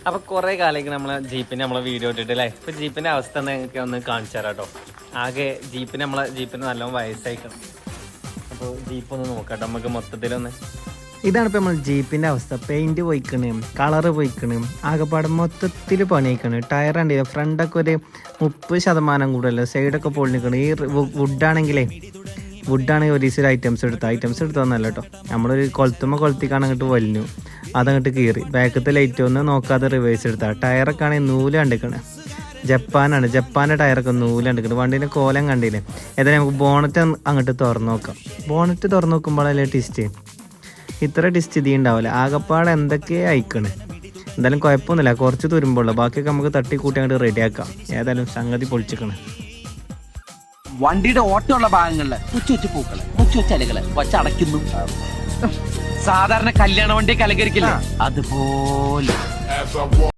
അപ്പോൾ കുറേ കാലത്തേക്ക് നമ്മളെ ജീപ്പിന് നമ്മളെ വീഡിയോ ഇട്ടിട്ട് അല്ലേ. ഇപ്പോൾ ജീപ്പിൻ്റെ അവസ്ഥ നിങ്ങൾക്ക് ഒന്ന് കാണിച്ചു തരാം കേട്ടോ. ആകെ നമ്മളെ ജീപ്പിന് നല്ലോണം വയസ്സായിക്കണം. അപ്പോൾ ജീപ്പ് ഒന്ന് നോക്കാം നമുക്ക് മൊത്തത്തിലൊന്ന്. ഇതാണ് ഇപ്പോൾ നമ്മൾ ജീപ്പിൻ്റെ അവസ്ഥ. പെയിൻറ്റ് പോയിക്കണ്, കളറ് പോയിക്കണ്, ആകെപ്പാട് മൊത്തത്തിൽ പണിയിക്കണ്. ടയർ ഉണ്ട്, ഫ്രണ്ടൊക്കെ ഒരു 30% കൂടുതലല്ലോ, സൈഡൊക്കെ പൊളിഞ്ഞിക്കണം. ഈ വുഡാണെങ്കിൽ ഒരു ദിവസം ഐറ്റംസ് എടുത്തതന്നല്ല കേട്ടോ. നമ്മളൊരു കൊളുത്തിക്കാണ് അങ്ങോട്ട് വലിഞ്ഞു, അതങ്ങോട്ട് കീറി. ബാക്കത്തെ ലൈറ്റ് ഒന്ന് നോക്കാതെ റിവേഴ്സ് എടുത്താൽ. ടയറൊക്കെ ആണെങ്കിൽ നൂല് കണ്ടിക്കണേ. ജപ്പാൻ്റെ ടയറൊക്കെ നൂല് കണ്ടിക്കണം. വണ്ടീൻ്റെ കോലം കണ്ടില്ലേ. ഏതായാലും നമുക്ക് ബോണറ്റ് അങ്ങോട്ട് തുറന്നു നോക്കാം. ബോണറ്റ് തുറന്നു നോക്കുമ്പോഴല്ലേ ടിസ്റ്റ്. ഇത്ര ടിസ്റ്റ് ഇതി ഉണ്ടാവില്ല. ആകപ്പാട് എന്തൊക്കെയാണ് അയക്കണ്. എന്തായാലും കുഴപ്പമൊന്നുമില്ല, കുറച്ച് തുരുമ്പുള്ളൂ. ബാക്കിയൊക്കെ നമുക്ക് തട്ടിക്കൂട്ടി അങ്ങോട്ട് റെഡിയാക്കാം. ഏതായാലും സംഗതി പൊളിച്ചിക്കണേ. വണ്ടിയുടെ ഓട്ടമുള്ള ഭാഗങ്ങളില് കൊച്ചു പൂക്കള്, കൊച്ചു അലകള് വച്ചടയ്ക്കുന്നു. സാധാരണ കല്യാണ വണ്ടി കലകരിക്കില്ല അതുപോലെ.